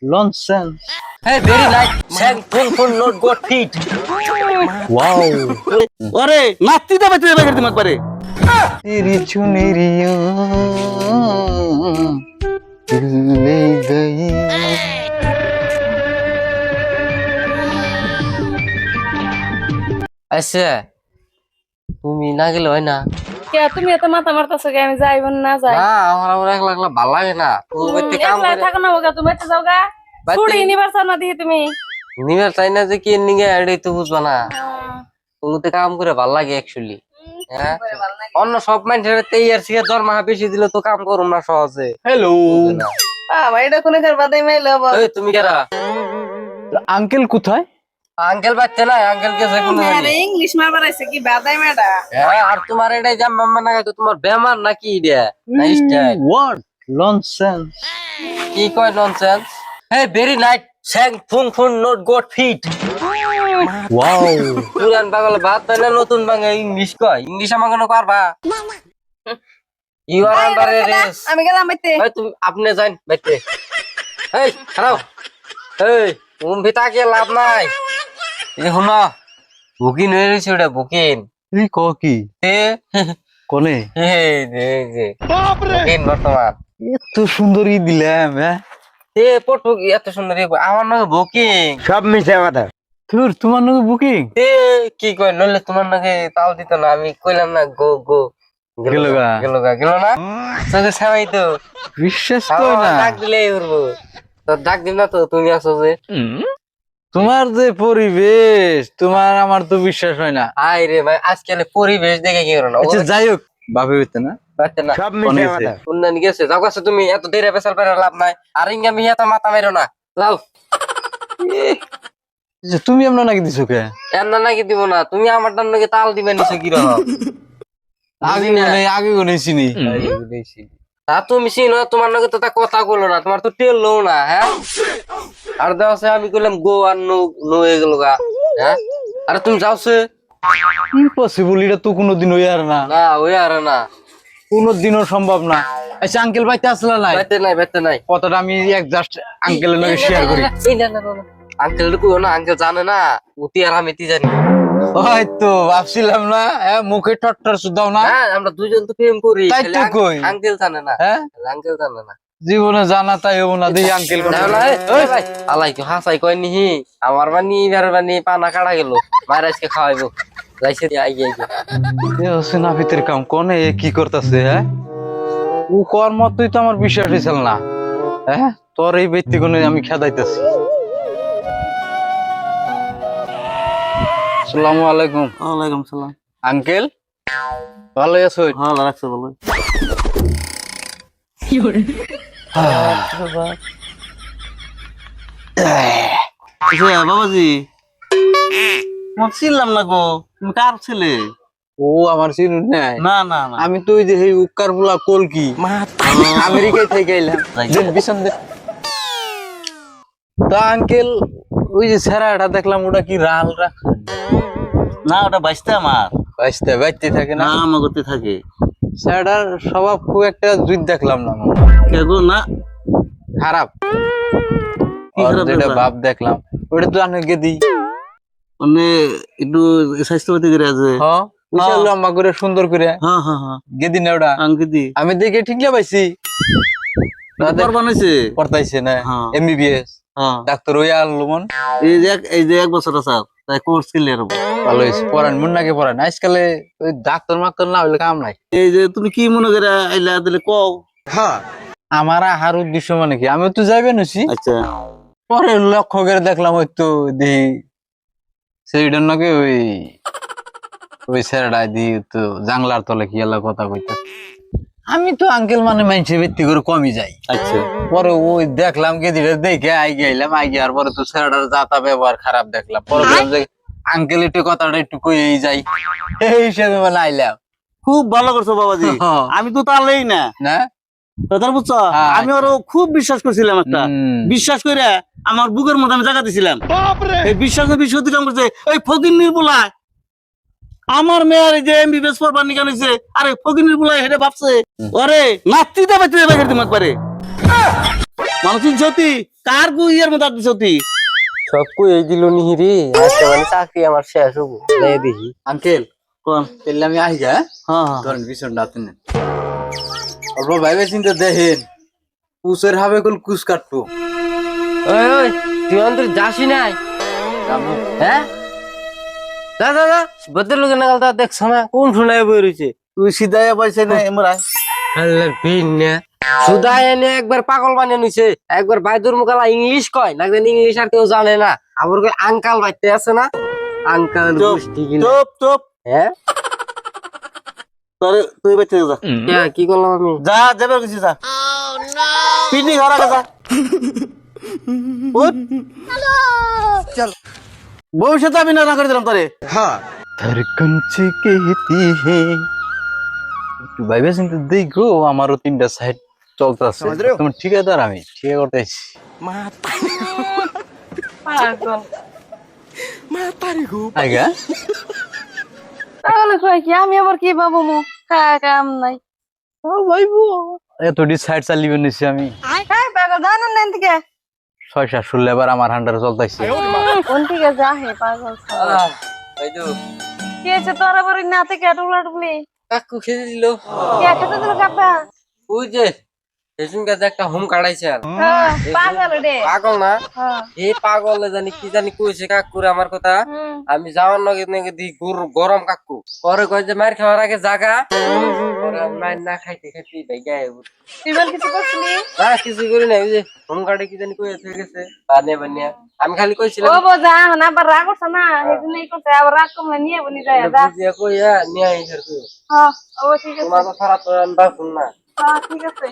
nonsense. Hey, very nice. Sang full not got feet. Wow. अरे नाचती तो बच्चे बगैर मत परे तेरी चुनरिया ले गई। আচ্ছা তুমি না গেলে হয় না? কে তুমি এত মাথা মারতেছো কে? আমি যাইব না যাই না আমার একলা একলা ভালো লাগে না। তুমি বাইতে কাম একলা করে থাকো না ওগা, তুমি এত যাওগা বাইতে- ছুটি নিবার চাও না দিহি তুমি। নিমের চাই না যে কি নিগে এটাই তো বুঝবা না। তুমি তো কাম করে ভালো লাগে অ্যাকচুয়ালি। হ্যাঁ অন্য সব মানুষের 23 দরমা বেশি দিলে তো কাম করুম না সহজে। হ্যালো বাবা এটা কোনে কার বাদাই মাইলো বল। এই তুমি কেরা? আঙ্কেল কোথায়? আঙ্কেল বাচ্চা না, আঙ্কেল কে কোন আরে ইংলিশ মারবার আইছে কি বাদাই মেডা। আর তোমার এটাই জাম মাম্মা না তো তোমার বেমার নাকি এটা? না স্টাইল What nonsense? কি কয় nonsense? Hey, very nice. Sang full not got feet. Wow. পুরান পাগল ভাত তাই না নতুন বাংলা ইংলিশ কয়? ইংলিশ আমাকে না পারবা? You are under arrest. আমি গেলাম বাইতে। এই তুমি আপনি যান বাইতে। এই খারাপ। এই তুমি ভিতাকে লাভ নাই। এই শুনো বুকিং হয়ে গেছে ওটা বুকিং। তুই ক কি এ কোনে এই যে বুকিং বর্তমান। এত সুন্দরী দিলাম হ্যাঁ? এ পটু এত সুন্দর আমার নাকি বুকিং। সব মিশে কথা। তোর তোমার নাকি বুকিং? এ কি কয় নইলে তোমার নাকি তাও দিত না। আমি কইলাম না গো গো গেল না তোকে সবাই তো বিশ্বাস করে না। ডাক দিলে উড়বো তো ডাক দিন না তো তুমি আসো যে তোমার যে পরিবেশ তোমার আমার তো বিশ্বাস হয় না। আই রে ভাই আজকাল পরিবেশ দেখে কি করো না আচ্ছা যাই হোক ভাবে হইতে না বাচ্চা না সব মিশে কথা। উন্নয়ন গেছে যাও কাছে তুমি এত দেরে পেশাল পেরে লাভ নাই আর ইঙ্গা মিয়া তো মাথা মেরো না যাও যে তুমি আমরা নাকি দিছো কে? এর না নাকি দিব না তুমি আমার টান নাকি তাল দিবে নিছো কি রকম আগে কোনে চিনি। তা তুমি চিনো তোমার নাকি তো তা কথা বলো না তোমার তো টেল লো না হ্যাঁ আর দেওয়া আমি কইলাম গো আর নো নো হয়ে গেল গা হ্যাঁ আরে তুমি যাওছে ইম্পসিবল, এটা তো কোনোদিন হই আর না, না ওই আর না কোনোদিনও সম্ভব না। আচ্ছা আঙ্কেল বাইতে আসলা নাই? বেতে নাই কথাটা আমি জাস্ট আঙ্কেলের লগে শেয়ার করি। আঙ্কেল কইও না আঙ্কেল জানে না উতি আর আমি তি জানি হয়তো ভাবছিলাম না মুখে টট্টর শুধাও না। হ্যাঁ আমরা দুজন তো প্রেম করি তাই তো কই। আঙ্কেল জানে না হ্যাঁ আঙ্কেল জানে না জীবনে জানা তাই হবো না দেখি আঙ্কেল আলাই কি হাসাই কয় নিহি আমার বানি এবার বানি পানা কাটা গেল মায়ের আজকে খাওয়াইবো যাইছে হচ্ছে না ভিতর কাম কোনে কি করতেছে হ্যাঁ? ও কর মতই তো আমার বিশ্বাস হয়েছিল না হ্যাঁ? তোর এই ব্যক্তি কোনে আমি খেদাইতেছি। আসসালামু আলাইকুম। ওয়ালাইকুম সালাম আঙ্কেল ভালো আছো? ভালো লাগছে বলো বাবাজি তোমার চিনলাম না গো, তুমি কার ছেলে? ও আমার চিনুন নাই? না না না আমি তো ওই যে এই উক্কার বুলা কলকি আমেরিকায় থেকে এলাম। দেন বিছন দে তো আঙ্কেল ওই যে ছেড়াটা দেখলাম ওটা কি রাল রাখছে? না ওটা বাইসতে আমার বাইতে বাইতে থাকে না না আমার করতে থাকে ছেড়ার স্বভাব খুব একটা জুত দেখলাম না আমার। কে গো না খারাপ কি আর খারাপ যেটা ব্যাপার? ভাব দেখলাম ওটা তো আমি গেদি মানে একটু স্বাস্থ্যপাতি করে আছে হ্যাঁ বিশাল লম্বা করে সুন্দর করে হ্যাঁ হ্যাঁ হ্যাঁ গেদি না ওটা আঙ্কি দি আমি দেখে ঠিক না পাইছি বানাইছে পড়তাইছে না হ্যাঁ। এমবিবিএস হ্যাঁ ডাক্তার ওই আলমন এই যে এক বছর আছে তাই কোর্স ক্লিয়ার হবে ভালো হয়েছে পড়ান মুন্নাকে পড়ান আজকালে ওই ডাক্তার মাক্তার না হইলে কাম নাই। এই যে তুমি কি মনে করে আইলা দিলে কও আমার আহার উদ্দেশ্য মানে কি আমি তো যাইবে নুছি আচ্ছা পরে লক্ষ্য করে দেখলাম ওই তো দেখি সেইটার নাকি ওই ওই ছেড়া দিয়ে তো জাংলার তলে কি এলা কথা কইতে আমি তো আঙ্কেল মানে মাইনসে ভিত্তি করে কমই যাই। আচ্ছা পরে ওই দেখলাম গেদিটা দেখে আইগে আইলাম আইগে আর পরে তো ছেড়াটার যাতা ব্যবহার খারাপ দেখলাম পরে বললাম যে আঙ্কেল একটু কথাটা একটু কইই যাই এই হিসেবে মানে আইলাম। খুব ভালো করছো বাবাজি হ্যাঁ। আমি তো তাহলেই না না কথা বুঝছো হ্যাঁ। আমি আরো খুব বিশ্বাস করছিলাম একটা বিশ্বাস করে আমার বুকের মধ্যে আমি জায়গা দিছিলাম এই বিশ্বাসের বিষয় কাম করছে ওই ফকির নির্বলায় আমার মেয়ের এই যে এমবিবিএস পড়বার নিকান হয়েছে আরে ফকির নির্বলায় হেঁটে ভাবছে ওরে নাচতে তো বাচ্চা তোমার পারে মানুষ সত্যি কার গু ইয়ের মধ্যে আর সত্যি সব কই এই দিল নিহিরি আজকে মানে চাকরি আমার শেষ হবো লাই দেখি আঙ্কেল কোন তাহলে আমি আহি গা হ্যাঁ হ্যাঁ ধরেন বিছনটা আপনি অল্প ভাইবে চিন্তা দেখেন কুসের হবে কুল কুস কাটবো ওই ওই তুই অন্তর যাসি নাই জানো হ্যাঁ যা যা যা ভদ্রলোকের নাগাল দেখছো না কোন শোনায় বই রয়েছে তুই সিধাই পয়সা নেই এমরা আল্লাহর বিন না সুদায় এনে একবার পাগল বানিয়ে নিছে একবার বাইদুর মুখালা ইংলিশ কয় না জানি ইংলিশ আর কেউ জানে না আবার কই আঙ্কাল বাইতে আছে না আঙ্কাল গোষ্ঠী গিলা চুপ চুপ হ্যাঁ তোর তুই বেঁচে যা হ্যাঁ, কি করলাম আমি যা যাবে কিছু যা পিটি ঘর আগে যা উঠ। চল ভবিষ্যতে আমি না করে দিলাম তোরে धड़कन से कहती है একটু ভাইবে চিন্তা দেখো আমারও 3টা সাইড চলতেছে তোমার ঠিকাদার আমি ঠিক করতেছি পাগল আইগা পাগল কই কি আমি আবার কি পাবো মু কাম নাই ও ভাইবো এতটি সাইড চালিবে নিছি আমি হ্যাঁ পাগল জানেন না এদিকে 6-7 লেবার আমার হান্ডারে চলতেছে কোন দিকে যা হে পাগল ছাগল। এই তো কি হয়েছে তোর আবার ওই নাতে কেটুলা টুকলি কাকু খেতে দিল কে খেতে দিল কাপা ওই যে সেদিন কাছে একটা হোম কাটাইছে আর পাগল রে পাগল না হ্যাঁ এই পাগলে জানি কি জানি কইছে কাকুরে আমার কথা হুম আমি যাওয়ার নগে নগে দি গরম কাকু পরে কয় যে মার খাওয়ার আগে জাগা পরে আমি মার না খাইতে খাইতে ভাইগা তুই বল কিছু করছিলি না কিছু করি নাই ওই যে হোম কাটে কি জানি কইয়া থেকে গেছে বানিয়ে বানিয়ে আমি খালি ও কইছিলাম বোঝা না আবার রাগ করছ না সেদিন এই করছে আবার রাগ কমলে নিয়ে বনি যায় যা বুঝিয়া কইয়া নিয়ে আইসার তুই হ্যাঁ ও ঠিক আছে তোমার কথা তো আমি বাসুন না হ্যাঁ ঠিক আছে